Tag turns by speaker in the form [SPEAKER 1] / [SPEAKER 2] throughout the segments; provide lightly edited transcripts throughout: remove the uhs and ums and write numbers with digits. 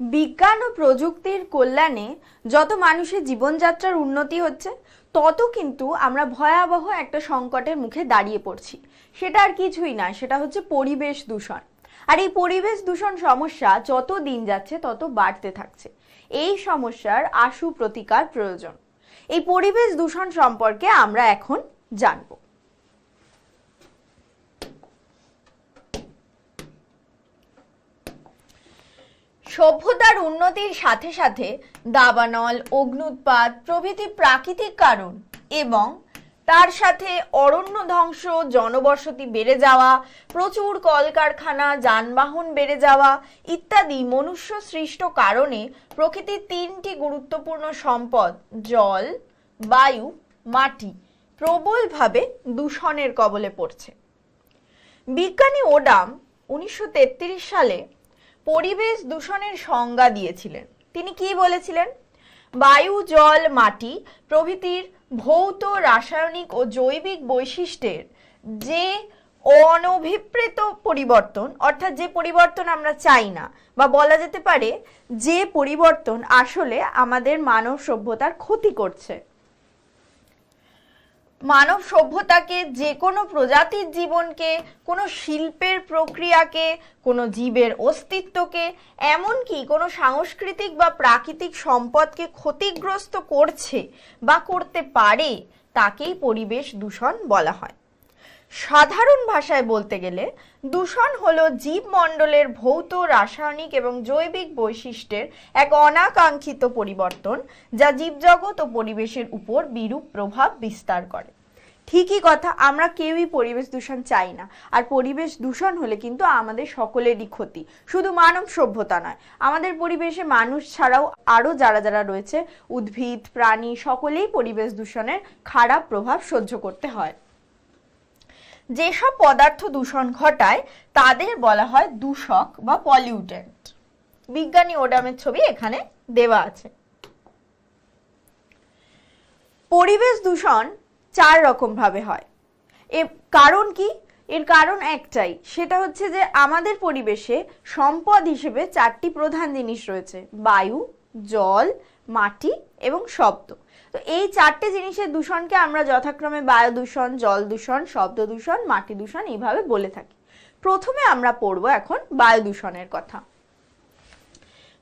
[SPEAKER 1] বিজ্ঞান ও প্রযুক্তির কল্যাণে যত মানুষের জীবনযাত্রার উন্নতি হচ্ছে তত কিন্তু আমরা ভয়াবহ একটা সংকটের মুখে দাঁড়িয়ে পড়ছি। সেটা আর কিছুই না, সেটা হচ্ছে পরিবেশ দূষণ। আর এই পরিবেশ দূষণ সমস্যা যত দিন যাচ্ছে তত বাড়তে থাকছে। এই সমস্যার আশু প্রতিকার প্রয়োজন। এই পরিবেশ দূষণ সম্পর্কে আমরা এখন জানবো। সভ্যতার উন্নতির সাথে সাথে দাবানল, অগ্ন্যুৎপাত প্রভৃতি প্রাকৃতিক কারণ এবং তার সাথে অরণ্য ধ্বংস, জনবসতি বেড়ে যাওয়া, প্রচুর কলকারখানা, যানবাহন বেড়ে যাওয়া ইত্যাদি মনুষ্য সৃষ্ট কারণে প্রকৃতির তিনটি গুরুত্বপূর্ণ সম্পদ জল, বায়ু, মাটি প্রবলভাবে দূষণের কবলে পড়ছে। বিজ্ঞানী ওডাম 1933 সালে পরিবেশ দূষণের সংজ্ঞা দিয়েছিলেন। তিনি কি বলেছিলেন? বায়ু, জল, মাটি প্রভৃতির ভৌত, রাসায়নিক ও জৈবিক বৈশিষ্ট্যের যে অনভিপ্রেত পরিবর্তন, অর্থাৎ যে পরিবর্তন আমরা চাই না, বা বলা যেতে পারে যে পরিবর্তন আসলে আমাদের মানব সভ্যতার ক্ষতি করছে, মানব সভ্যতাকে, যে কোনো প্রজাতির জীবনকে, কোনো শিল্পের প্রক্রিয়াকে, কোনো জীবের অস্তিত্বকে, এমনকি কোনো সাংস্কৃতিক বা প্রাকৃতিক সম্পদকে ক্ষতিগ্রস্ত করছে বা করতে পারে, তাকেই পরিবেশ দূষণ বলা হয়। সাধারণ ভাষায় বলতে গেলে দূষণ হলো জীবমণ্ডলের ভৌত, রাসায়নিক এবং জৈবিক বৈশিষ্ট্যের এক অনাকাঙ্ক্ষিত পরিবর্তন যা জীবজগৎ ও পরিবেশের উপর বিরূপ প্রভাব বিস্তার করে। ঠিকই কথা, আমরা কেউই পরিবেশ দূষণ চাই না। আর পরিবেশ দূষণ হলে কিন্তু আমাদের সকলেরই ক্ষতি, শুধু মানব সভ্যতা নয়, আমাদের পরিবেশে মানুষ ছাড়াও আরও যারা রয়েছে, উদ্ভিদ, প্রাণী, সকলেই পরিবেশ দূষণের খারাপ প্রভাব সহ্য করতে হয়। যেসব পদার্থ দূষণ ঘটায় তাদের বলা হয় দূষক বা পলিউটেন্ট। বিজ্ঞানী ওডামের ছবি এখানে দেওয়া আছে। পরিবেশ দূষণ 4 রকম ভাবে হয়। এর কারণ কি? এর কারণ একটাই, সেটা হচ্ছে যে আমাদের পরিবেশে সম্পদ হিসেবে 4টি প্রধান জিনিস রয়েছে: বায়ু, জল, মাটি এবং শব্দ। তো এই 4টে জিনিসের দূষণকে আমরা যথাক্রমে বায়ু দূষণ, জল দূষণ, শব্দ দূষণ, মাটি দূষণ এইভাবে বলে থাকি। প্রথমে আমরা পড়ব এখন বায়ু দূষণের কথা।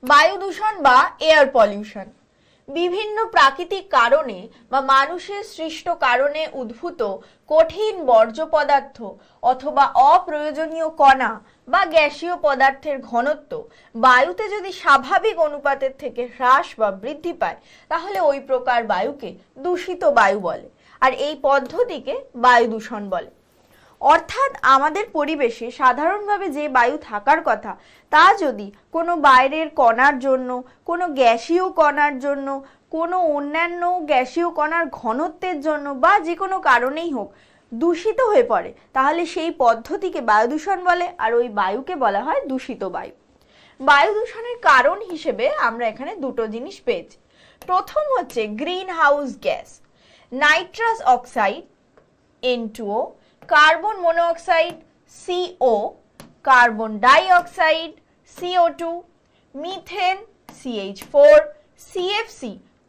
[SPEAKER 1] বায়ু দূষণ বা এয়ার পলিউশন বিভিন্ন প্রাকৃতিক কারণে বা মানুষের সৃষ্ট কারণে উদ্ভূত কঠিন বর্জ্য পদার্থ অথবা অপ্রয়োজনীয় কণা বা গ্যাসীয় পদার্থের ঘনত্ব বায়ুতে যদি স্বাভাবিক অনুপাতের থেকে হ্রাস বা বৃদ্ধি পায় তাহলে ওই প্রকার বায়ুকে দূষিত বায়ু বলে, আর এই পদ্ধতিকে বায়ু দূষণ বলে। অর্থাৎ আমাদের পরিবেশে সাধারণভাবে যে বায়ু থাকার কথা তা যদি কোনো বাইরের কণার জন্য, কোনো গ্যাসীয় কণার জন্য, কোনো অন্যান্য গ্যাসীয় কণার ঘনত্বের জন্য বা যে কোনো কারণেই হোক দূষিত হয়ে পড়ে তাহলে সেই পদ্ধতিকে বায়ু দূষণ বলে, আর ওই বায়ুকে বলা হয় দূষিত বায়ু। বায়ু দূষণের কারণ হিসেবে আমরা এখানে দুটো জিনিস পেয়েছি। প্রথম হচ্ছে green house gas, nitrous oxide N2O, carbon monoxide CO, carbon dioxide CO2, methane CH4, CFC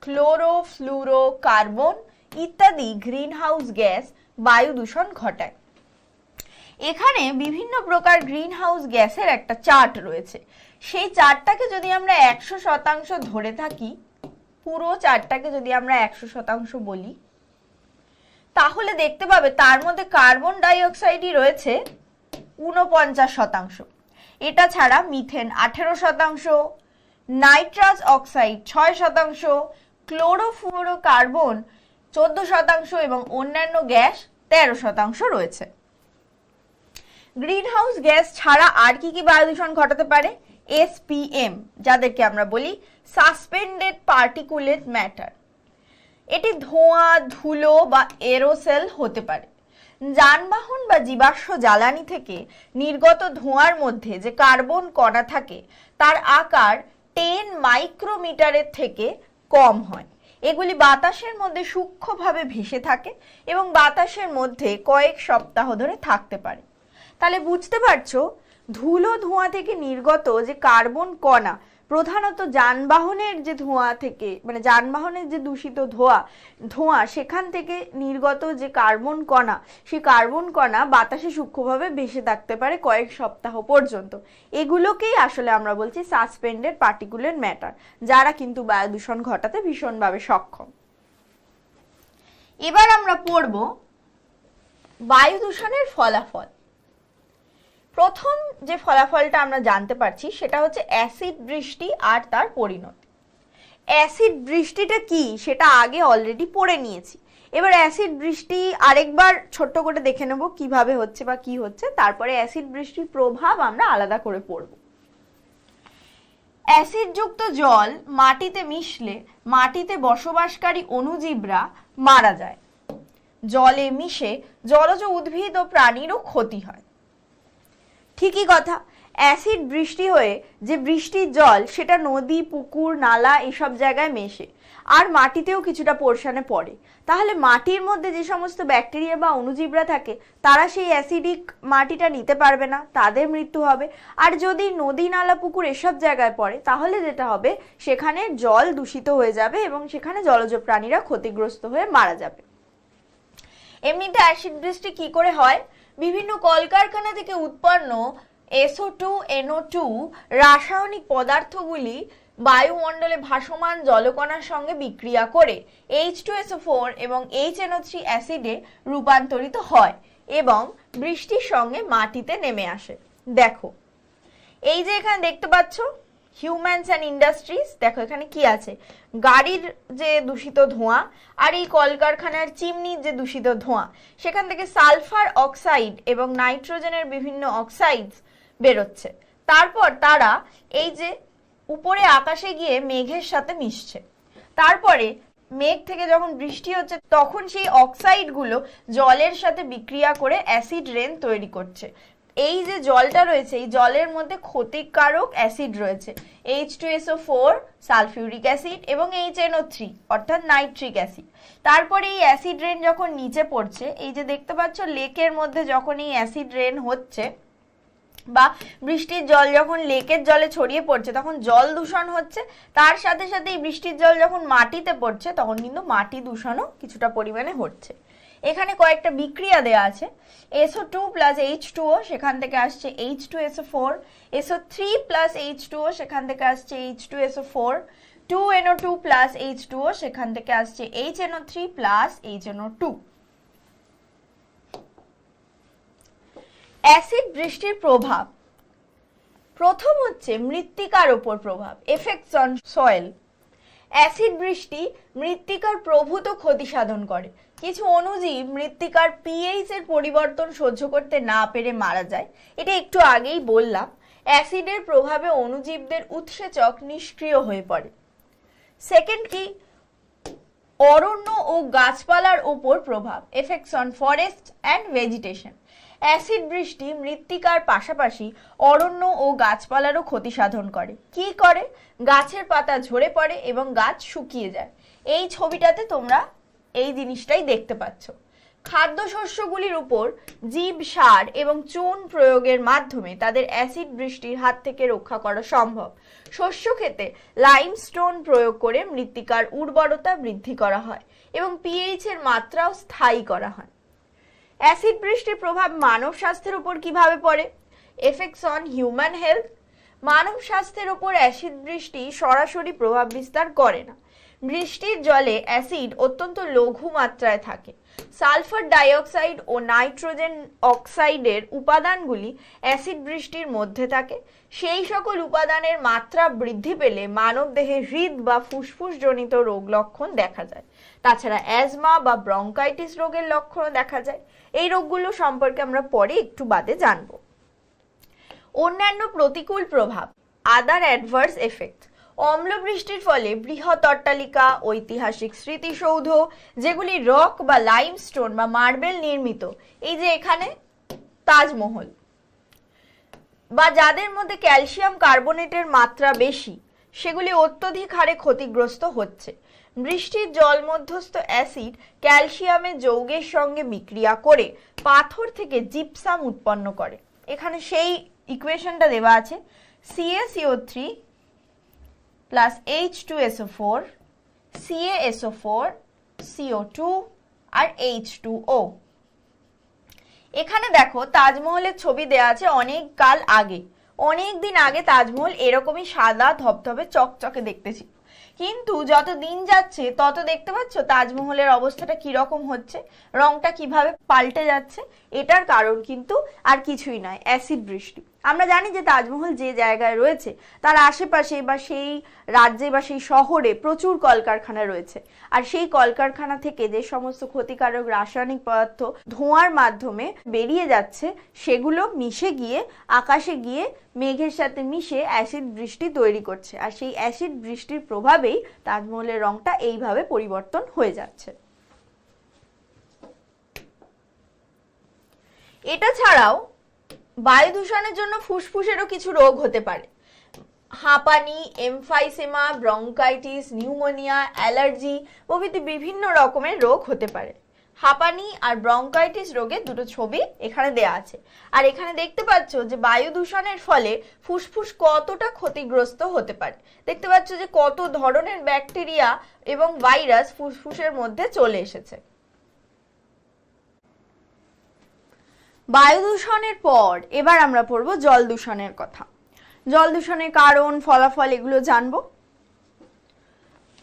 [SPEAKER 1] chlorofluorocarbon ইত্যাদি গ্রিনহাউস গ্যাস বায়ু দূষণ ঘটায়। এখানে বিভিন্ন প্রকার গ্রিনহাউস গ্যাসের একটা চার্ট রয়েছে। সেই চার্টটাকে যদি আমরা 100% ধরে থাকি, পুরো চার্টটাকে যদি আমরা 100% বলি, তাহলে দেখতে পাবে তার মধ্যে কার্বন ডাই অক্সাইডই রয়েছে 49%। এটা ছাড়া মিথেন 18%, নাইট্রাস অক্সাইড 6%, ক্লোরোফ্লুরোকার্বন 14% এবং অন্যান্য গ্যাস 13% রয়েছে। গ্রিনহাউস গ্যাস ছাড়া আর কি কি বায়ু দূষণ ঘটাতে পারে? SPM, যাদেরকে আমরা বলি সাসপেন্ডেড পার্টিকুলেট ম্যাটার। এটি ধোঁয়া, ধুলো বা এরোসেল হতে পারে। যানবাহন বা জীবাশ্ম জ্বালানি থেকে নির্গত ধোঁয়ার মধ্যে যে কার্বন কণা থাকে তার আকার 10 মাইক্রোমিটারের থেকে কম হয়। এগুলি বাতাসের মধ্যে সূক্ষ্মভাবে ভেসে থাকে এবং বাতাসের মধ্যে কয়েক সপ্তাহ ধরে থাকতে পারে। তাহলে বুঝতে পারছো, ধুলো ধোঁয়া থেকে নির্গত যে কার্বন কণা প্রধানত যানবাহনের যে ধোঁয়া থেকে, মানে যানবাহনের যে দূষিত ধোঁয়া সেখান থেকে নির্গত যে কার্বন কণা, সেই কার্বন কণা বাতাসে সূক্ষ্মভাবে ভেসে থাকতে পারে কয়েক সপ্তাহ পর্যন্ত। এগুলোকেই আসলে আমরা বলছি সাসপেন্ডেড পার্টিকুলেট ম্যাটার, যারা কিন্তু বায়ু দূষণ ঘটাতে ভীষণভাবে সক্ষম। এবার আমরা পড়ব বায়ু দূষণের ফলাফল। প্রথম যে ফলাফলটা আমরা জানতে পারছি সেটা হচ্ছে অ্যাসিড বৃষ্টি আর তার পরিণতি। অ্যাসিড বৃষ্টিটা কি সেটা আগে অলরেডি পড়ে নিয়েছি। এবার অ্যাসিড বৃষ্টি আরেকবার ছোট্ট করে দেখে নেব কিভাবে হচ্ছে বা কি হচ্ছে, তারপরে অ্যাসিড বৃষ্টির প্রভাব আমরা আলাদা করে পড়ব। অ্যাসিডযুক্ত জল মাটিতে মিশলে মাটিতে বসবাসকারী অণুজীবরা মারা যায়। জলে মিশে জলজ উদ্ভিদ ও প্রাণীরও ক্ষতি হয়। ঠিকই কথা, অ্যাসিড বৃষ্টি হয়ে যে বৃষ্টির জল সেটা নদী, পুকুর, নালা এসব জায়গায় মেশে আর মাটিতেও কিছুটা পোর্শনে পড়ে। তাহলে মাটির মধ্যে যে সমস্ত ব্যাকটেরিয়া বা অণুজীবরা থাকে তারা সেই অ্যাসিডিক মাটিটা নিতে পারবে না, তাদের মৃত্যু হবে। আর যদি নদী, নালা, পুকুর এসব জায়গায় পড়ে তাহলে যেটা হবে সেখানে জল দূষিত হয়ে যাবে এবং সেখানে জলজ প্রাণীরা ক্ষতিগ্রস্ত হয়ে মারা যাবে। এমনিতে অ্যাসিড বৃষ্টি কি করে হয়? বিভিন্ন কলকারখানা থেকে উৎপন্ন SO2, NO2 রাসায়নিক পদার্থগুলি বায়ুমণ্ডলে ভাসমান জলকণার সঙ্গে বিক্রিয়া করে H2SO4 এবং HNO3 অ্যাসিডে রূপান্তরিত হয় এবং বৃষ্টির সঙ্গে মাটিতে নেমে আসে। দেখো, এই যে এখানে দেখতে পাচ্ছ হিউম্যানস অ্যান্ড ইন্ডাস্ট্রিজ, দেখো এখানে কি আছে, গাড়ির যে দূষিত ধোঁয়া আর এই কলকারখানার চিমনির যে দূষিত ধোঁয়া, সেখান থেকে সালফার অক্সাইড এবং নাইট্রোজেনের বিভিন্ন অক্সাইডস বেরোচ্ছে। তারপর তারা এই যে উপরে আকাশে গিয়ে মেঘের সাথে মিশছে। তারপরে মেঘ থেকে যখন বৃষ্টি হচ্ছে তখন সেই অক্সাইডগুলো জলের সাথে বিক্রিয়া করে অ্যাসিড রেন তৈরি করছে। এই যে জলটা রয়েছে এই জলের মধ্যে ক্ষতিকারক অ্যাসিড রয়েছে, H2SO4 সালফিউরিক অ্যাসিড এবং HNO3 অর্থাৎ নাইট্রিক অ্যাসিড। তারপরে এই অ্যাসিড রেন যখন নিচে পড়ছে, এই যে দেখতে পাচ্ছ লেকের মধ্যে যখন এই অ্যাসিড রেন হচ্ছে বা বৃষ্টির জল যখন লেকের জলে ছড়িয়ে পড়ছে তখন জল দূষণ হচ্ছে। তার সাথে সাথে এই বৃষ্টির জল যখন মাটিতে পড়ছে তখন কিন্তু মাটি দূষণও কিছুটা পরিমাণে হচ্ছে। এখানে কয়েকটা বিক্রিয়া দেয়া আছে, SO2 প্লাস H2O সেখান থেকে আসছে H2SO4, SO3 প্লাস H2O সেখান থেকে আসছে H2SO4, 2NO2 প্লাস H2O সেখান থেকে আসছে HNO3 প্লাস HNO2। অ্যাসিড বৃষ্টির প্রভাব, প্রথম হচ্ছে মৃত্তিকার উপর প্রভাব, এফেক্টস অন সয়েল। অ্যাসিড বৃষ্টি মৃত্তিকার প্রভূত ক্ষতি সাধন করে। কিছু অণুজীব মৃত্তিকার পিএইচ এর পরিবর্তন সহ্য করতে না পেরে মারা যায়, এটা একটু আগেই বললাম। অ্যাসিডের প্রভাবে অণুজীবদের উৎসেচক নিষ্ক্রিয় হয়ে পড়ে। সেকেন্ড কি, অরণ্য ও গাছপালার উপর প্রভাব, effects on forest and vegetation. Acid বৃষ্টি মৃত্তিকার পাশাপাশি অরণ্য ও গাছপালারও ক্ষতি সাধন করে। কি করে? গাছের পাতা ঝরে পড়ে এবং গাছ শুকিয়ে যায়। এই ছবিটাতে তোমরা এই জিনিসটাই দেখতে পাচ্ছ। খাদ্যশস্যগুলির উপর জীব সার এবং চুন প্রয়োগের মাধ্যমে তাদের অ্যাসিড বৃষ্টির হাত থেকে রক্ষা করা সম্ভব। শস্য ক্ষেতে লাইমস্টোন প্রয়োগ করে মৃত্তিকার উর্বরতা বৃদ্ধি করা হয় এবং পিএইচ এর মাত্রাও স্থায়ী করা হয়। অ্যাসিড বৃষ্টির প্রভাব মানব স্বাস্থ্যের উপর কিভাবে পড়ে? Effects on human health. মানব স্বাস্থ্যের উপর অ্যাসিড বৃষ্টি সরাসরি প্রভাব বিস্তার করে না। বৃষ্টির জলে অ্যাসিড অত্যন্ত লঘু মাত্রায় থাকে। সালফার ডাইঅক্সাইড ও নাইট্রোজেন অক্সাইডের উপাদানগুলি অ্যাসিড বৃষ্টির মধ্যে থাকে। সেই সকল উপাদানের মাত্রা বৃদ্ধি পেলে মানবদেহে হৃদ বা ফুসফুসজনিত রোগ লক্ষণ দেখা যায়। তাছাড়া অ্যাজমা বা ব্রঙ্কাইটিস রোগের লক্ষণও দেখা যায়। এই রোগগুলো সম্পর্কে আমরা পরে একটু বাদে জানব। অন্যান্য প্রতিকূল প্রভাব, আদার অ্যাডভার্স এফেক্ট। অম্ল বৃষ্টির ফলে বৃহৎ অট্টালিকা, ঐতিহাসিক স্মৃতিসৌধ যেগুলি রক বা লাইমস্টোন বা মার্বেল নির্মিত, এই যে এখানে তাজমহল, বা যাদের মধ্যে ক্যালসিয়াম কার্বনেটের মাত্রা বেশি, সেগুলি অত্যধিক হারে ক্ষতিগ্রস্ত হচ্ছে। বৃষ্টির জল মধ্যস্থ অ্যাসিড ক্যালসিয়ামের যৌগের সঙ্গে বিক্রিয়া করে পাথর থেকে জিপসাম উৎপন্ন করে। এখানে সেই ইকুয়েশনটা দেওয়া আছে, CaCO3 plus H2SO4, CaSO4, CO2 আর H2O। এখানে দেখো তাজমহলের ছবি দেয়া আছে অনেক কাল আগে, অনেক দিন আগে তাজমহল এরকমই সাদা ধবধবে চকচকে দেখতে ছিল, কিন্তু যত দিন যাচ্ছে তত দেখতে পাচ্ছ তাজমহলের অবস্থাটা কিরকম হচ্ছে, রংটা কিভাবে পাল্টে যাচ্ছে। এটার কারণ কিন্তু আর কিছুই নয়, অ্যাসিড বৃষ্টি। আমরা জানি যে তাজমহল যে জায়গায় রয়েছে তার আশেপাশে বা সেই রাজ্যে বা সেই শহরে প্রচুর কলকারখানা রয়েছে, আর সেই কলকারখানা থেকে যে সমস্ত ক্ষতিকারক রাসায়নিক পদার্থ ধোঁয়ার মাধ্যমে বেরিয়ে যাচ্ছে সেগুলো মিশে গিয়ে আকাশে গিয়ে মেঘের সাথে মিশে অ্যাসিড বৃষ্টি তৈরি করছে, আর সেই অ্যাসিড বৃষ্টির প্রভাবেই তাজমহলের রংটা এইভাবে পরিবর্তন হয়ে যাচ্ছে। এটা ছাড়াও বায়ু দূষণের জন্য ফুসফুসেরও কিছু রোগ হতে পারে। হাঁপানি, এমফাইসেমা, ব্রঙ্কাইটিস, নিউমোনিয়া, অ্যালার্জি প্রভৃতি বিভিন্ন রকমের রোগ হতে পারে। হাঁপানি আর ব্রঙ্কাইটিস রোগের দুটো ছবি এখানে দেয়া আছে, আর এখানে দেখতে পাচ্ছ যে বায়ু দূষণের ফলে ফুসফুস কতটা ক্ষতিগ্রস্ত হতে পারে। দেখতে পাচ্ছ যে কত ধরনের ব্যাকটেরিয়া এবং ভাইরাস ফুসফুসের মধ্যে চলে এসেছে। বায়ু দূষণের পর এবার আমরা পড়বো জল দূষণের কথা। জল দূষণের কারণ, ফলাফল এগুলো জানবো।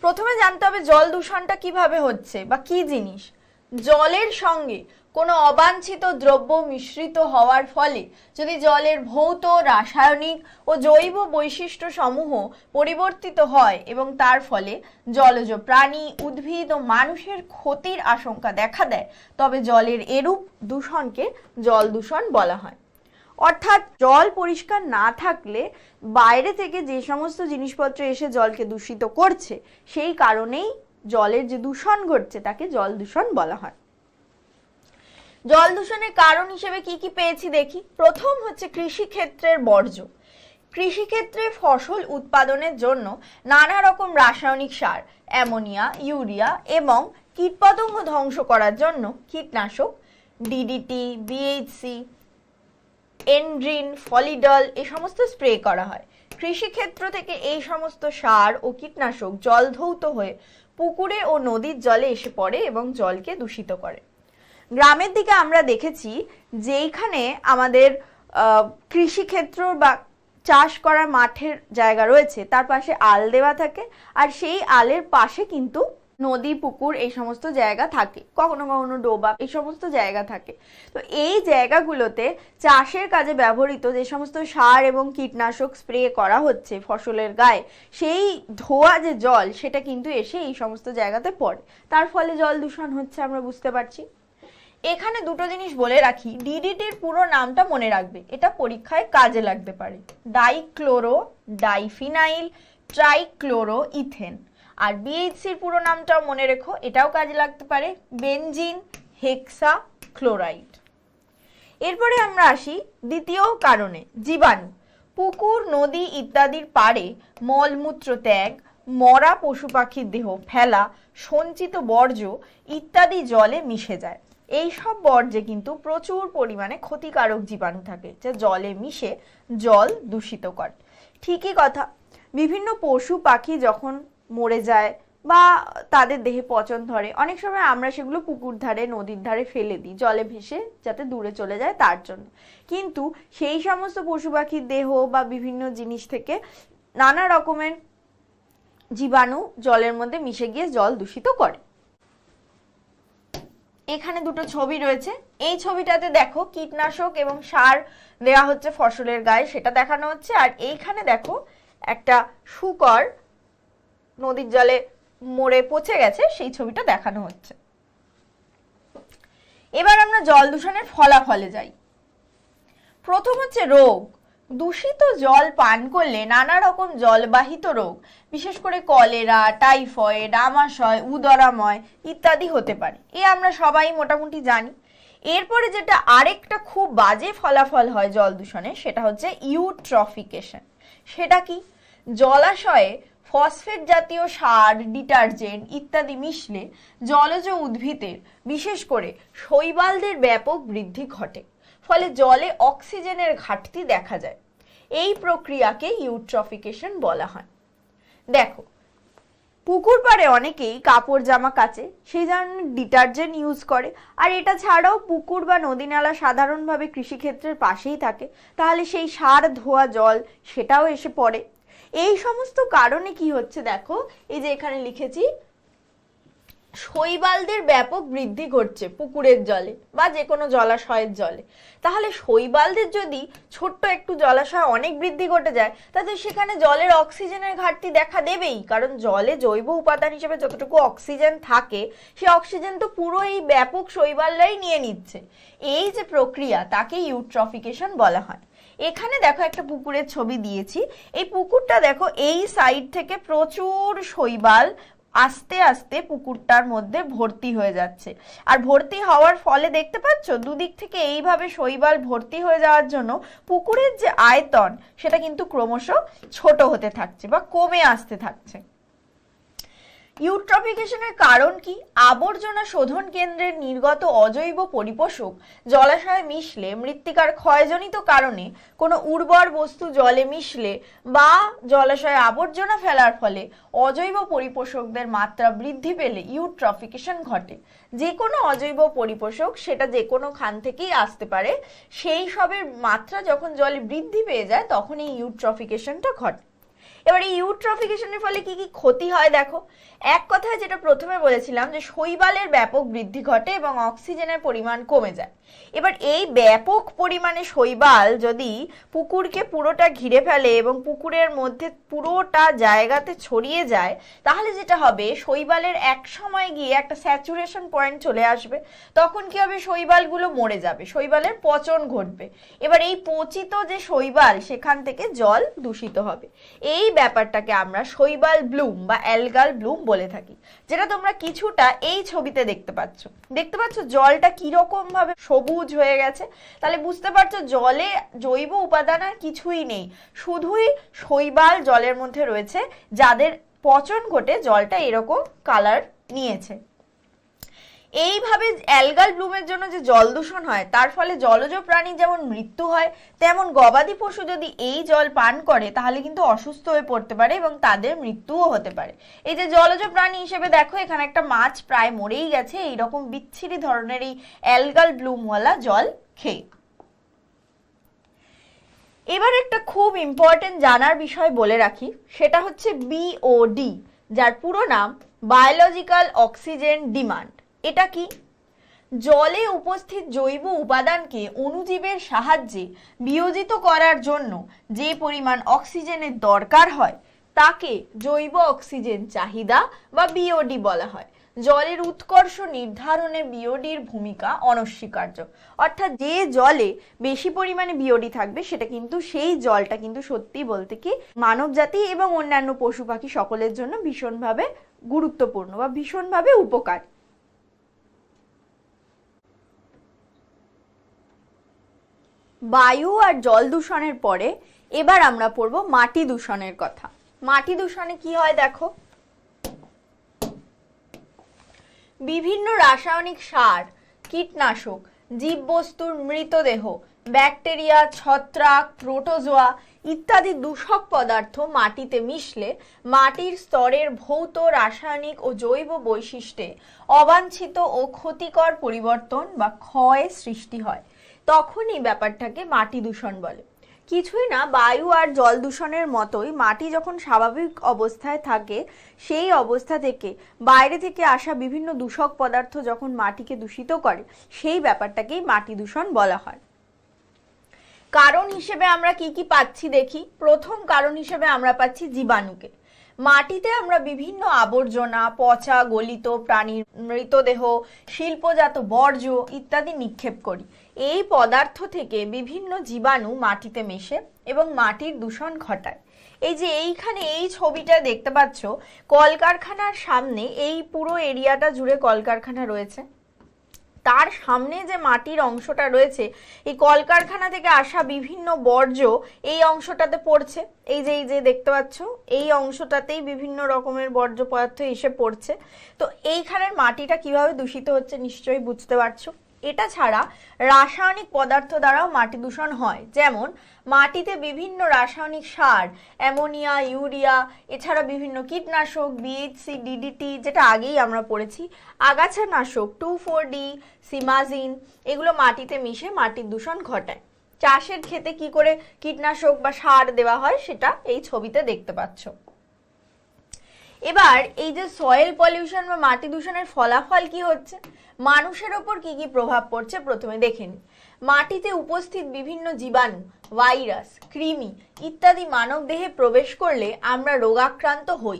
[SPEAKER 1] প্রথমে জানতে হবে জল দূষণটা কিভাবে হচ্ছে বা কি জিনিস। জলের সঙ্গে কোনো অবাঞ্ছিত দ্রব্য মিশ্রিত হওয়ার ফলে যদি জলের ভৌত, রাসায়নিক ও জৈব বৈশিষ্ট্য সমূহ পরিবর্তিত হয় এবং তার ফলে জলজ প্রাণী, উদ্ভিদ ও মানুষের ক্ষতির আশঙ্কা দেখা দেয়, তবে জলের এরূপ দূষণকে জল দূষণ বলা হয়। অর্থাৎ জল পরিষ্কার না থাকলে বাইরে থেকে যে সমস্ত জিনিসপত্র এসে জলকে দূষিত করছে, সেই কারণেই জলের যে দূষণ ঘটছে তাকে জল দূষণ বলা হয়। জল দূষণের কারণ হিসেবে কি কি পেয়েছি দেখি। প্রথম হচ্ছে কৃষিক্ষেত্রের বর্জ্য। কৃষিক্ষেত্রে ফসল উৎপাদনের জন্য নানা রকম রাসায়নিক সার, অ্যামোনিয়া, ইউরিয়া এবং কীটপতঙ্গ ধ্বংস করার জন্য কীটনাশক ডিডিটি, বিএইচসি, এনড্রিন, ফলিডল এই সমস্ত স্প্রে করা হয়। কৃষিক্ষেত্র থেকে এই সমস্ত সার ও কীটনাশক জল ধৌত হয়ে পুকুরে ও নদীর জলে এসে পড়ে এবং জলকে দূষিত করে। গ্রামের দিকে আমরা দেখেছি যেইখানে আমাদের কৃষিক্ষেত্র বা চাষ করার মাঠের জায়গা রয়েছে তার পাশে আল দেওয়া থাকে, আর সেই আলের পাশে কিন্তু নদী, পুকুর এই সমস্ত জায়গা থাকে, কখনো কখনো ডোবা এই সমস্ত জায়গা থাকে। তো এই জায়গাগুলোতে চাষের কাজে ব্যবহৃত যে সমস্ত সার এবং কীটনাশক স্প্রে করা হচ্ছে ফসলের গায়ে, সেই ধোয়া যে জল সেটা কিন্তু এসে এই সমস্ত জায়গাতে পড়ে, তার ফলে জল দূষণ হচ্ছে, আমরা বুঝতে পারছি। এখানে দুটো জিনিস বলে রাখি, ডিডিটির পুরো নামটা মনে রাখবে, এটা পরীক্ষায় কাজে লাগতে পারে। Dichloro diphenyl trichloro ethane. আর বিএইচসির পুরো নামটাও মনে রেখো, এটাও কাজে লাগতে পারে, বেনজিন হেক্সা ক্লোরাইড। এরপরে আমরা আসি দ্বিতীয় কারণে, জীবাণু। পুকুর, নদী ইত্যাদির পাড়ে মলমূত্র ত্যাগ, মরা পশু পাখির দেহ ফেলা, সঞ্চিত বর্জ্য ইত্যাদি জলে মিশে যায়। এই সব বর্জ্যে কিন্তু প্রচুর পরিমাণে ক্ষতিকারক জীবাণু থাকে যা জলে মিশে জল দূষিত করে। ঠিকই কথা, বিভিন্ন পশু পাখি যখন মরে যায় বা তাদের দেহে পচন ধরে, অনেক সময় আমরা সেগুলো পুকুর ধারে, নদীর ধারে ফেলে দিই জলে ভেসে যাতে দূরে চলে যায় তার জন্য, কিন্তু সেই সমস্ত পশু পাখির দেহ বা বিভিন্ন জিনিস থেকে নানা রকমের জীবাণু জলের মধ্যে মিশে গিয়ে জল দূষিত করে। এখানে দুটো ছবি রয়েছে, এই ছবিটাতে দেখো কীটনাশক এবং সার দেওয়া হচ্ছে ফসলের গায়ে, সেটা দেখানো হচ্ছে, আর এইখানে দেখো একটা শূকর নদীর জলে মরে পচে গেছে, সেই ছবিটা দেখানো হচ্ছে। এবার আমরা জল দূষণের ফলাফলে যাই। প্রথম হচ্ছে রোগ। দূষিত জল পান করলে নানা রকম জলবাহিত রোগ, বিশেষ করে কলেরা, টাইফয়েড, আমাশয়, উদরাময় ইত্যাদি হতে পারে, এ আমরা সবাই মোটামুটি জানি। এরপরে যেটা আরেকটা খুব বাজে ফলাফল হয় জল দূষণে, সেটা হচ্ছে ইউট্রফিকেশন। সেটা কি? জলাশয়ে ফসফেট জাতীয় সার, ডিটারজেন্ট ইত্যাদি মিশলে জলজ উদ্ভিদের, বিশেষ করে শৈবালদের ব্যাপক বৃদ্ধি ঘটে, ফলে জলে অক্সিজেনের ঘাটতি দেখা যায়। এই প্রক্রিয়াকে ইউট্রফিকেশন বলা হয়। দেখো, পুকুর পাড়ে অনেকেই কাপড় জামা কাচে, সেই জন্য ডিটারজেন্ট ইউজ করে। আর এটা ছাড়াও পুকুর বা নদী নালা সাধারণভাবে কৃষিক্ষেত্রের পাশেই থাকে, তাহলে সেই সার ধোয়া জল সেটাও এসে পড়ে। এই সমস্ত কারণে কি হচ্ছে দেখো, এই যে এখানে লিখেছি, শৈবালদের ব্যাপক বৃদ্ধি ঘটছে পুকুরের জলে বা যে কোনো জলাশয়ের জলে। তাহলে শৈবালদের যদি ছোট্ট একটু জলাশয় অনেক বৃদ্ধি ঘটে যায়, তাহলে সেখানে জলের অক্সিজেনের ঘাটতি দেখা দেবেই, কারণ জলে জৈব উপাদান হিসেবে যতটুকু অক্সিজেন থাকে, সেই অক্সিজেন তো পুরো এই ব্যাপক শৈবালরাই নিয়ে নিচ্ছে। এই যে প্রক্রিয়া, তাকে ইউট্রফিকেশন বলা হয়। এখানে দেখো একটা পুকুরের ছবি দিয়েছি, এই পুকুরটা দেখো, এই সাইড থেকে প্রচুর শৈবাল আস্তে আস্তে পুকুরটার মধ্যে ভর্তি হয়ে যাচ্ছে। আর ভর্তি হওয়ার ফলে দেখতে পাচ্ছ দুদিক থেকে এইভাবে শৈবাল ভর্তি হয়ে যাওয়ার জন্য পুকুরের যে আয়তন সেটা কিন্তু ক্রমশ ছোট হতে থাকছে বা কমে আসতে থাকছে। ইউট্রফিকেশনের কারণ কি? আবর্জনা শোধন কেন্দ্রের নির্গত অজৈব পরিপোষক জলাশয়ে মিশলে, মৃত্তিকার ক্ষয়জনিত কারণে কোনো উর্বর বস্তু জলে মিশলে বা জলাশয়ে আবর্জনা ফেলার ফলে অজৈব পরিপোষকদের মাত্রা বৃদ্ধি পেলে ইউট্রফিকেশন ঘটে। যে কোনো অজৈব পরিপোষক, সেটা যে কোনো খান থেকেই আসতে পারে, সেই সবের মাত্রা যখন জলে বৃদ্ধি পেয়ে যায় তখন এই ইউট্রফিকেশনটা ঘটে। এবার এই ইউট্রফিকেশনের ফলে কি কি ক্ষতি হয় দেখো। এক কথায় যেটা প্রথমে বলেছিলাম যে শৈবালের ব্যাপক বৃদ্ধি ঘটে এবং অক্সিজেনের পরিমাণ কমে যায়। এবার এই ব্যাপক পরিমাণে শৈবাল যদি পুকুরকে পুরোটা ঘিরে ফেলে এবং পুকুরের মধ্যে পুরোটা জায়গাতে ছড়িয়ে যায়, তাহলে যেটা হবে, শৈবালের এক সময় গিয়ে একটা স্যাচুরেশন পয়েন্ট চলে আসবে। তখন কি হবে, শৈবালগুলো মরে যাবে, শৈবালের পচন ঘটবে। এবার এই পচিত যে শৈবাল, সেখান থেকে জল দূষিত হবে। এই ব্যাপারটাকে আমরা শৈবাল ব্লুম বা অ্যালগাল ব্লুম বলে থাকি, যেটা তোমরা কিছুটা এই ছবিতে দেখতে পাচ্ছ। জলটা কিরকম ভাবে সবুজ হয়ে গেছে, তাহলে বুঝতে পারছো জলে জৈব উপাদান আর কিছুই নেই, শুধুই শৈবাল জলের মধ্যে রয়েছে, যাদের পচন ঘটে জলটা এরকম কালার নিয়েছে। এইভাবে অ্যালগাল ব্লুমের জন্য যে জল দূষণ হয়, তার ফলে জলজ প্রাণীর যেমন মৃত্যু হয়, তেমন গবাদি পশু যদি এই জল পান করে তাহলে কিন্তু অসুস্থ হয়ে পড়তে পারে এবং তাদের মৃত্যুও হতে পারে। এই যে জলজ প্রাণী হিসেবে দেখো, এখানে একটা মাছ প্রায় মরেই গেছে এইরকম বিচ্ছিরি ধরনের এই অ্যালগাল ব্লুমওয়ালা জল খেয়ে। এবার একটা খুব ইম্পর্টেন্ট জানার বিষয় বলে রাখি, সেটা হচ্ছে বিওডি, যার পুরো নাম বায়োলজিক্যাল অক্সিজেন ডিমান্ড। এটা কি? জলে উপস্থিত জৈব উপাদানকে অণুজীবের সাহায্যে বিয়োজিত করার জন্য যে পরিমাণ অক্সিজেনের দরকার হয় তাকে জৈব অক্সিজেন চাহিদা বা বিওডি বলা হয়। জলের উৎকর্ষ নির্ধারণে বিওডির ভূমিকা অনস্বীকার্য। অর্থাৎ যে জলে বেশি পরিমাণে বিওডি থাকবে, সেটা কিন্তু সেই জলটা কিন্তু সত্যি বলতে কি মানবজাতি এবং অন্যান্য পশু পাখি সকলের জন্য ভীষণভাবে গুরুত্বপূর্ণ বা ভীষণভাবে উপকার। বায়ু আর জল দূষণের পরে এবার আমরা পড়ব মাটি দূষণের কথা। মাটি দূষণে কি হয় দেখো, বিভিন্ন রাসায়নিক সার, কীটনাশক, জীববস্তুর মৃতদেহ, ব্যাকটেরিয়া, ছত্রাক, প্রোটোজোয়া ইত্যাদি দূষক পদার্থ মাটিতে মিশলে মাটির স্তরের ভৌত, রাসায়নিক ও জৈব বৈশিষ্ট্যে অবাঞ্ছিত ও ক্ষতিকর পরিবর্তন বা ক্ষয় সৃষ্টি হয়। তখনই ব্যাপারটাকে মাটি দূষণ বলে। কিছুই না, বায়ু আর জল দূষণের মতোই মাটি যখন স্বাভাবিক অবস্থায় থাকে, সেই অবস্থা থেকে বাইরে থেকে আসা বিভিন্ন দূষক পদার্থ যখন মাটিকে দূষিত করে, সেই ব্যাপারটাকেই মাটি দূষণ বলা হয়। কারণ হিসেবে আমরা কি কি পাচ্ছি দেখি। প্রথম কারণ হিসেবে আমরা পাচ্ছি জীবাণুকে। মাটিতে আমরা বিভিন্ন আবর্জনা, পচা গলিত প্রাণীর মৃতদেহ, শিল্পজাত বর্জ্য ইত্যাদি নিক্ষেপ করি। এই পদার্থ থেকে বিভিন্ন জীবাণু মাটিতে মেশে এবং মাটির দূষণ ঘটায়। এই যে এইখানে এই ছবিটা দেখতে পাচ্ছ, কলকারখানার সামনে এই পুরো এরিয়াটা জুড়ে কলকারখানা রয়েছে, তার সামনে যে মাটির অংশটা রয়েছে, এই কলকারখানা থেকে আসা বিভিন্ন বর্জ্য এই অংশটাতে পড়ছে। এই যে দেখতে পাচ্ছ, এই অংশটাতেই বিভিন্ন রকমের বর্জ্য পদার্থ এসে পড়ছে। তো এইখানের মাটিটা কিভাবে দূষিত হচ্ছে নিশ্চয়ই বুঝতে পারছো। এটা ছাড়া রাসায়নিক পদার্থ দ্বারাও মাটি দূষণ হয়, যেমন মাটিতে বিভিন্ন রাসায়নিক সার, অ্যামোনিয়া, ইউরিয়া, এছাড়া বিভিন্ন কীটনাশক, বিএইচসি, ডিডিটি, যেটা আগেই আমরা পড়েছি, আগাছানাশক 2,4-D, সিমাজিন, এগুলো মাটিতে মিশে মাটির দূষণ ঘটায়। চাষের ক্ষেতে কি করে কীটনাশক বা সার দেওয়া হয় সেটা এই ছবিতে দেখতে পাচ্ছ। এবার এই যে সয়েল পলিউশন বা মাটি দূষণের ফলাফল কি হচ্ছে, মানুষের ওপর কি কি প্রভাব পড়ছে প্রথমে দেখে নিই। মাটিতে উপস্থিত বিভিন্ন জীবাণু, ভাইরাস, কৃমি ইত্যাদি মানব দেহে প্রবেশ করলে আমরা রোগাক্রান্ত হই।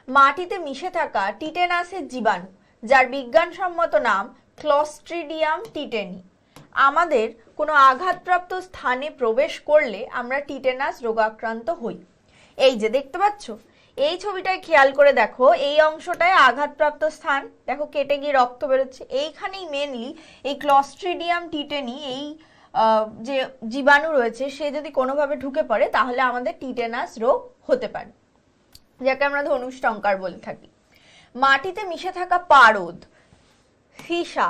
[SPEAKER 1] মাটিতে মিশে থাকা টিটেনাসের জীবাণু, যার বিজ্ঞানসম্মত নাম ক্লস্ট্রিডিয়াম টিটেনি, আমাদের কোনো আঘাতপ্রাপ্ত স্থানে প্রবেশ করলে আমরা টিটেনাস রোগাক্রান্ত হই। এই যে দেখতে পাচ্ছ, এই ছবিটায় খেয়াল করে দেখো, এই অংশটায় আঘাতপ্রাপ্ত স্থান, দেখো কেটে গিয়ে রক্ত বেরোচ্ছে, এইখানেই মেনলি এই ক্লস্ট্রিডিয়াম টিটেনি, এই যে জীবাণু রয়েছে সে যদি কোনোভাবে ঢুকে পড়ে তাহলে আমাদের টিটেনাস রোগ হতে পারে, যাকে আমরা ধনুষ্টঙ্কার বলে থাকি। মাটিতে মিশে থাকা পারদ, সীসা,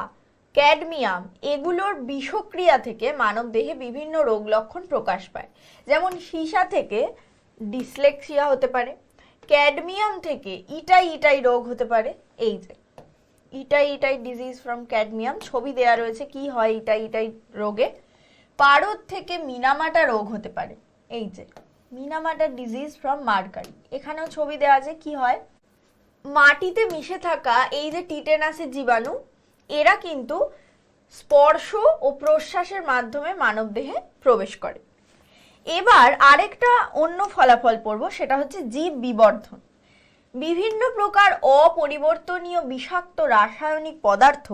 [SPEAKER 1] ক্যাডমিয়াম, এগুলোর বিষক্রিয়া থেকে মানব দেহে বিভিন্ন রোগ লক্ষণ প্রকাশ পায়, যেমন সীসা থেকে ডিসলেক্সিয়া হতে পারে, ক্যাডমিয়াম থেকে ইটাই রোগ হতে পারে। এই যে ইটাই ডিজিজ ফ্রম ক্যাডমিয়াম, ছবি দেয়া রয়েছে কি হয় ইটাই রোগে। পারদ থেকে মিনামাটা রোগ হতে পারে, এই যে মিনামাটা ডিজিজ ফ্রম মার্কারি, এখানেও ছবি দেওয়া আছে কি হয়। মাটিতে মিশে থাকা এই যে টিটেনাসের জীবাণু, এরা কিন্তু স্পর্শ ও প্রশ্বাসের মাধ্যমে মানবদেহে প্রবেশ করে। এবার আরেকটা অন্য ফলাফল পড়ব, সেটা হচ্ছে জীব বিবর্ধন। বিভিন্ন প্রকার অপরিবর্তনীয় বিষাক্ত রাসায়নিক পদার্থ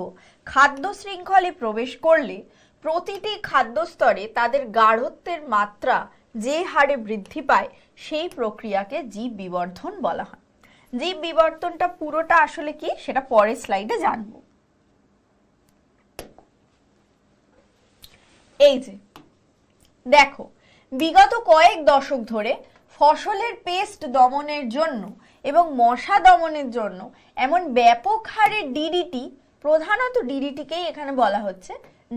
[SPEAKER 1] খাদ্য শৃঙ্খলে প্রবেশ করলে প্রতিটি খাদ্য স্তরে তাদের গাঢ়ত্বের মাত্রা যে হারে বৃদ্ধি পায় সেই প্রক্রিয়াকে জীব বিবর্ধন বলা হয়। জীব বিবর্তনটা পুরোটা আসলে কি সেটা পরের স্লাইডে জানবো। এই যে দেখো, বিগত কয়েক দশক ধরে ফসলের পেস্ট দমনের জন্য এবং মশা দমনের জন্য এমন ব্যাপক হারে ডিডিটি, প্রধানত ডিডিটিকেই এখানে বলা হচ্ছে,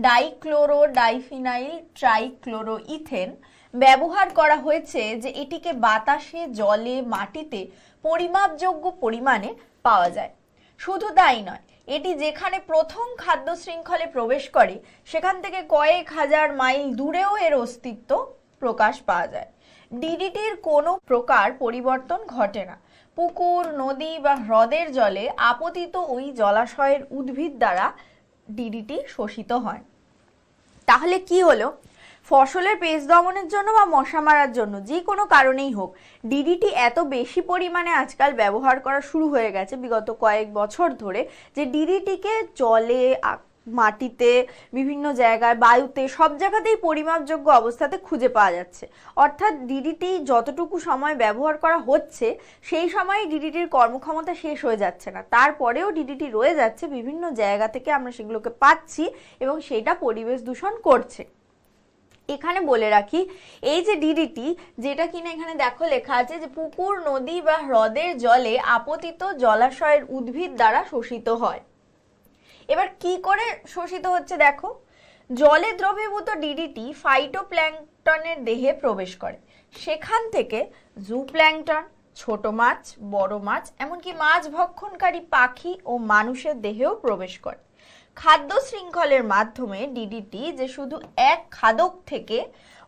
[SPEAKER 1] ডাইক্লোরো ডাইফিনাইল ট্রাইক্লোরোইথেন, ব্যবহার করা হয়েছে যে এটিকে বাতাসে, জলে, মাটিতে পরিমাপযোগ্য পরিমাণে পাওয়া যায়। শুধু তাই নয়, এটি যেখানে প্রথম খাদ্য শৃঙ্খলে প্রবেশ করে সেখান থেকে কয়েক হাজার মাইল দূরেও এর অস্তিত্ব প্রকাশ পাওয়া যায়। ডিডিটির কোনো প্রকার পরিবর্তন ঘটে না। পুকুর, নদী বা হ্রদের জলে আপতিত ওই জলাশয়ের উদ্ভিদ দ্বারা ডিডিটি শোষিত হয়। তাহলে কি হলো, ফসলের পেস্ট দমনের জন্য বা মশা মারার জন্য যে কোনো কারণেই হোক, ডিডিটি এত বেশি পরিমাণে আজকাল ব্যবহার করা শুরু হয়ে গেছে বিগত কয়েক বছর ধরে, যে ডিডিটিকে জলে, মাটিতে, বিভিন্ন জায়গায়, বায়ুতে, সব জায়গাতেই পরিমাপযোগ্য অবস্থাতে খুঁজে পাওয়া যাচ্ছে। অর্থাৎ ডিডিটি যতটুকু সময় ব্যবহার করা হচ্ছে সেই সময় ডিডিটির কর্মক্ষমতা শেষ হয়ে যাচ্ছে না, তারপরেও ডিডিটি রয়ে যাচ্ছে, বিভিন্ন জায়গা থেকে আমরা সেগুলোকে পাচ্ছি এবং সেটা পরিবেশ দূষণ করছে। এখানে বলে রাখি, এই যে ডিডিটি, যেটা কিনা এখানে দেখো লেখা আছে যে পুকুর, নদী বা হ্রদের জলে আপতিত জলাশয়ের উদ্ভিদ দ্বারা শোষিত হয়। এবার কি করে শোষিত হচ্ছে দেখো, জলে দ্রবীভূত ডিডিটি ফাইটোপ্ল্যাঙ্কটনের দেহে প্রবেশ করে, সেখান থেকে জুপ্ল্যাঙ্কটন, ছোট মাছ, বড় মাছ, এমনকি মাছ ভক্ষণকারী পাখি ও মানুষের দেহেও প্রবেশ করে। খাদ্য শৃঙ্খলের মাধ্যমে ডিডিটি যে শুধু এক খাদক থেকে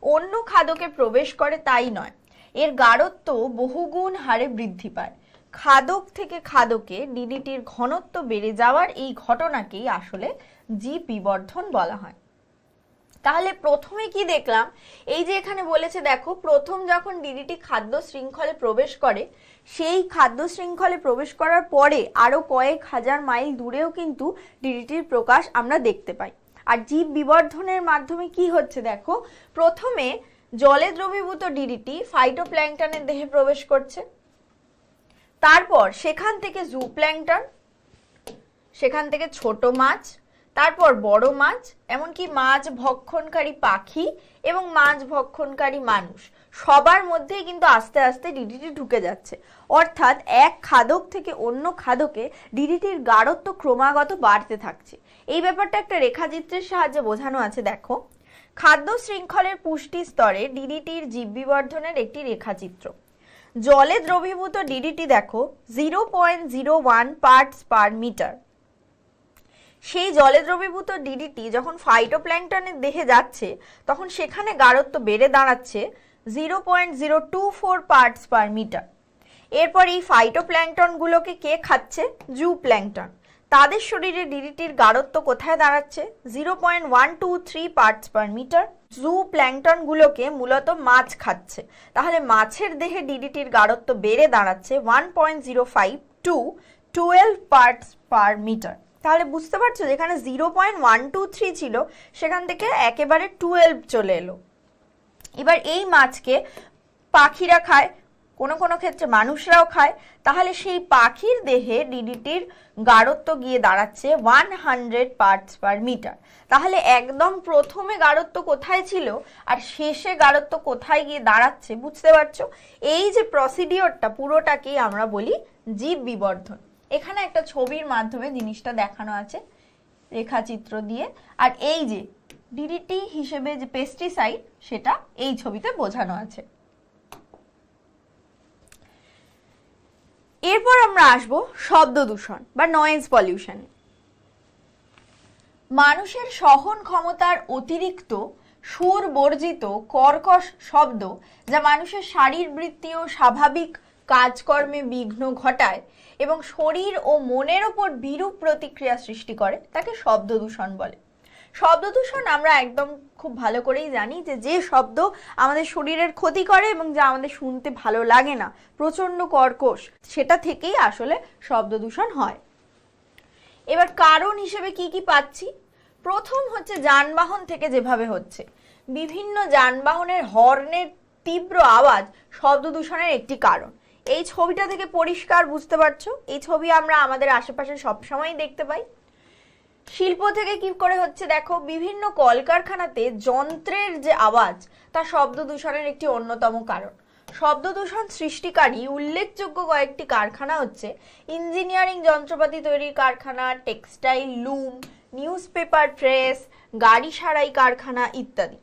[SPEAKER 1] অন্য খাদকে প্রবেশ করে তাই নয়, এর গাঢ়ত্ব বহুগুণ হারে বৃদ্ধি পায়। খাদক থেকে খাদকে ডিডিটির ঘনত্ব বেড়ে যাওয়ার এই ঘটনাকেই আসলে জীব বিবর্ধন বলা হয়। তাহলে প্রথমে কি দেখলাম, এই যে এখানে বলেছে দেখো, প্রথম যখন ডিডিটি খাদ্য শৃঙ্খলে প্রবেশ করে, সেই খাদ্য শৃঙ্খলে প্রবেশ করার পরে আরো কয়েক হাজার মাইল দূরেও কিন্তু ডিডিটির প্রকাশ আমরা দেখতে পাই। আর জীব বিবর্ধনের মাধ্যমে কি হচ্ছে দেখো, প্রথমে জলে দ্রবীভূত ডিডিটি ফাইটোপ্ল্যাঙ্কটনের দেহে প্রবেশ করছে, তারপর সেখান থেকে জুপ্ল্যাঙ্কটন, সেখান থেকে ছোট মাছ, তারপর বড় মাছ, এমনকি মাছ ভক্ষণকারী পাখি এবং মাছ ভক্ষণকারী মানুষ, সবার মধ্যেই কিন্তু আস্তে আস্তে ডিডিটি ঢুকে যাচ্ছে, অর্থাৎ এক খাদক থেকে অন্য খাদকে ডিডিটির গাঢ়ত্ব ক্রমাগত বাড়তে থাকছে। এই ব্যাপারটা একটা রেখাচিত্রের সাহায্যে বোঝানো আছে। দেখো, খাদ্য শৃঙ্খলের পুষ্টি স্তরে ডিডিটির জীববিবর্ধনের একটি রেখাচিত্র। জলে দ্রবীভূত ডিডিটি দেখো 0.01 পার্টস পার মিটার। সেই জলে দ্রবীভূত ডিডিটি যখন ফাইটোপ্ল্যাঙ্কটনের দেহে যাচ্ছে তখন সেখানে গাঢ়ত্ব বেড়ে দাঁড়াচ্ছে 0.024 পার্টস পার মিটার। এরপর এই ফাইটোপ্ল্যাঙ্কটনগুলোকে কে খাচ্ছে? জু প্ল্যাঙ্কটন। তাদের শরীরে ডিডিটির গাঢ়ত্ব কোথায় দাঁড়াচ্ছে? 0.123 পার্টস পার মিটার। জু প্ল্যাঙ্কটনগুলোকে মূলত মাছ খাচ্ছে, তাহলে মাছের দেহে ডিডিটির গাঢ়ত্ব বেড়ে দাঁড়াচ্ছে 1.05 টু 12 পার্টস পার মিটার। তাহলে বুঝতে পারছো যেখানে 0.123 ছিল সেখান থেকে একেবারে 12 চলে এলো। এবার এই মাছকে পাখিরা খায়, কোনো কোনো ক্ষেত্রে মানুষরাও খায়, তাহলে সেই পাখির দেহে ডিডিটির গাঢ়ত্ব গিয়ে দাঁড়াচ্ছে 100 পার্টস পার মিটার। তাহলে একদম প্রথমে গাঢ়ত্ব কোথায় ছিল আর শেষে গাঢ়ত্ব কোথায় গিয়ে দাঁড়াচ্ছে বুঝতে পারছো? এই যে প্রসিডিওরটা পুরোটাকেই আমরা বলি জীব বিবর্ধন। এখানে একটা ছবির মাধ্যমে জিনিসটা দেখানো আছে রেখাচিত্র দিয়ে, আর এই যে ডিডিটি হিসেবে যে পেস্টিসাইড সেটা এই ছবিতে বোঝানো আছে। এরপর আমরা আসব শব্দ দূষণ বা নয়েজ পলিউশন। মানুষের সহন ক্ষমতার অতিরিক্ত সুর বর্জিত কর্কশ শব্দ যা মানুষের শারীরবৃত্তীয় ও স্বাভাবিক কাজকর্মে বিঘ্ন ঘটায় এবং শরীর ও মনের ওপর বিরূপ প্রতিক্রিয়া সৃষ্টি করে তাকে শব্দ দূষণ বলে। শব্দ দূষণ আমরা একদম খুব ভালো করেই জানি যে শব্দ আমাদের শরীরের ক্ষতি করে এবং যা আমাদের শুনতে ভালো লাগে না, প্রচণ্ড কর্কশ, সেটা থেকেই আসলে শব্দ দূষণ হয়। এবার কারণ হিসেবে কি কি পাচ্ছি? প্রথম হচ্ছে যানবাহন থেকে যেভাবে হচ্ছে, বিভিন্ন যানবাহনের হর্নের তীব্র আওয়াজ শব্দ দূষণের একটি কারণ। এই ছবিটা থেকে পরিষ্কার বুঝতে পারছো, এই ছবি আমরা আমাদের আশেপাশে সবসময় দেখতে পাই। শিল্প থেকে কি করে হচ্ছে দেখো, বিভিন্ন কলকারখানাতে যন্ত্রের যে আওয়াজ তা শব্দ দূষণের একটি অন্যতম কারণ। শব্দ দূষণ সৃষ্টিকারী উল্লেখযোগ্য কয়েকটি কারখানা হচ্ছে ইঞ্জিনিয়ারিং যন্ত্রপাতি তৈরির কারখানা, টেক্সটাইল লুম, নিউজ পেপার প্রেস, গাড়ি সারাই কারখানা ইত্যাদি।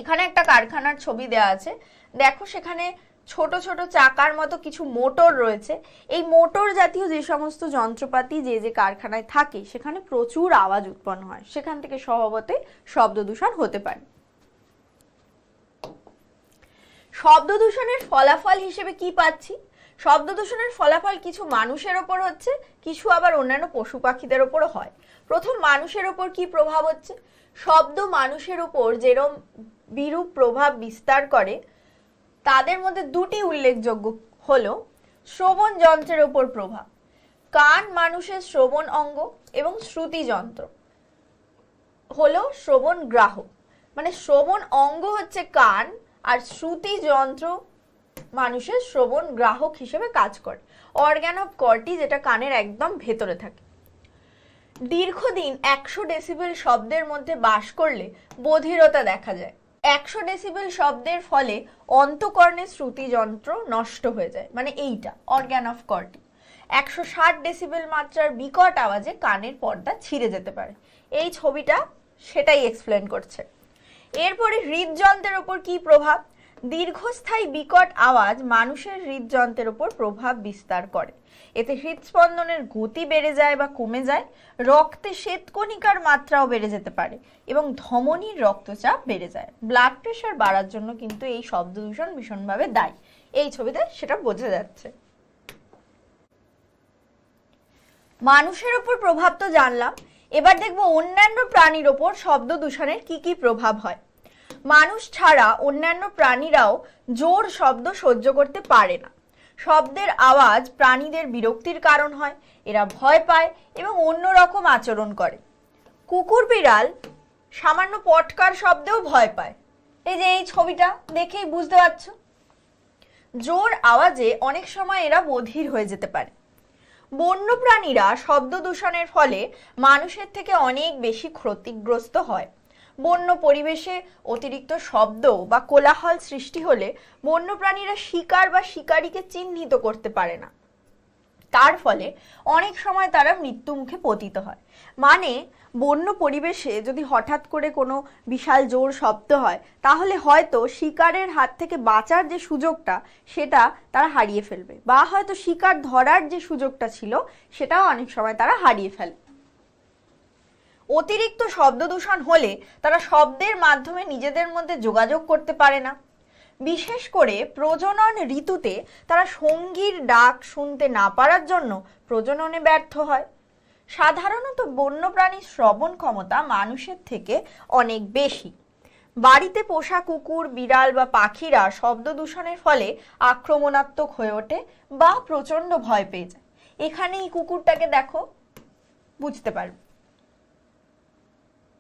[SPEAKER 1] এখানে একটা কারখানার ছবি দেওয়া আছে, দেখো সেখানে ছোট ছোট চাকার মতো কিছু মোটর রয়েছে। এই মোটর জাতীয় যে সমস্ত যন্ত্রপাতি যে কারখানায় থাকে সেখানে প্রচুর আওয়াজ উৎপন্ন হয়, সেখান থেকে স্বভাবতই শব্দ দূষণ হতে পারে। শব্দ দূষণের ফলাফল হিসেবে কি পাচ্ছি? শব্দ দূষণের ফলাফল কিছু মানুষের ওপর হচ্ছে, কিছু আবার অন্যান্য পশু পাখিদের ওপরও হয়। প্রথম মানুষের ওপর কি প্রভাব হচ্ছে? শব্দ মানুষের ওপর যেরকম বিরূপ প্রভাব বিস্তার করে তাদের মধ্যে দুটি উল্লেখযোগ্য হলো শ্রবণ যন্ত্রের ওপর প্রভাব। কান মানুষের শ্রবণ অঙ্গ এবং শ্রুতি যন্ত্র হলো শ্রবণ গ্রাহক। মানে শ্রবণ অঙ্গ হচ্ছে কান আর শ্রুতি যন্ত্র মানুষের শ্রবণ গ্রাহক হিসেবে কাজ করে। অর্গান অফ কর্টি যেটা কানের একদম ভেতরে থাকে। দীর্ঘদিন 100 ডেসিবেল শব্দের মধ্যে বাস করলে বধিরতা দেখা যায়। 100 ডেসিবেল শব্দের ফলে অন্তঃকর্ণের শ্রুতি যন্ত্র নষ্ট হয়ে যায়, মানে এইটা অর্গান অফ কর্টি। 160 ডেসিবেল মাত্রার বিকট আওয়াজে কানের পর্দা ছিঁড়ে যেতে পারে। এই ছবিটা সেটাই এক্সপ্লেন করছে। এরপরে হৃদযন্ত্রের উপর কি প্রভাব? দীর্ঘস্থায়ী বিকট আওয়াজ মানুষের হৃদযন্ত্রের উপর প্রভাব বিস্তার করে। এতে হৃদস্পন্দনের গতি বেড়ে যায় বা কমে যায়, রক্তে শ্বেতকণিকার মাত্রাও বেড়ে যেতে পারে এবং ধমনীর রক্তচাপ বেড়ে যায়। ব্লাড প্রেশার বাড়ার জন্য কিন্তু এই শব্দ দূষণ ভীষণভাবে দায়ী। এই ছবিতে সেটা বোঝা যাচ্ছে। মানুষের উপর প্রভাব তো জানলাম, এবার দেখবো অন্যান্য প্রাণীর ওপর শব্দ দূষণের কি কি প্রভাব হয়। মানুষ ছাড়া অন্যান্য প্রাণীরাও জোর শব্দ সহ্য করতে পারে না। শব্দের আওয়াজ প্রাণীদের বিরক্তির কারণ হয়, এরা ভয় পায় এবং অন্যরকম আচরণ করে। কুকুর বিড়াল সামান্য পটকার শব্দেও ভয় পায়। এই যে এই ছবিটা দেখেই বুঝতে পারছো, জোর আওয়াজে অনেক সময় এরা বধির হয়ে যেতে পারে। বন্য প্রাণীরা শব্দ দূষণের ফলে মানুষের থেকে অনেক বেশি ক্ষতিগ্রস্ত হয়। বন্য পরিবেশে অতিরিক্ত শব্দ বা কোলাহল সৃষ্টি হলে বন্যপ্রাণীরা শিকার বা শিকারীকে চিহ্নিত করতে পারে না, তার ফলে অনেক সময় তারা মৃত্যু মুখে পতিত হয়। মানে বন্য পরিবেশে যদি হঠাৎ করে কোনো বিশাল জোর শব্দ হয়, তাহলে হয়তো শিকারের হাত থেকে বাঁচার যে সুযোগটা সেটা তারা হারিয়ে ফেলবে, বা হয়তো শিকার ধরার যে সুযোগটা ছিল সেটাও অনেক সময় তারা হারিয়ে ফেলে। অতিরিক্ত শব্দ দূষণ হলে তারা শব্দের মাধ্যমে নিজেদের মধ্যে যোগাযোগ করতে পারে না। বিশেষ করে প্রজনন ঋতুতে তারা সঙ্গীর ডাক শুনতে না পারার জন্য প্রজননে ব্যর্থ হয়। সাধারণত বন্যপ্রাণীর শ্রবণ ক্ষমতা মানুষের থেকে অনেক বেশি। বাড়িতে পোষা কুকুর, বিড়াল বা পাখিরা শব্দ দূষণের ফলে আক্রমণাত্মক হয়ে ওঠে বা প্রচণ্ড ভয় পেয়ে যায়। এখানে এই কুকুরটাকে দেখো, বুঝতে পারবে।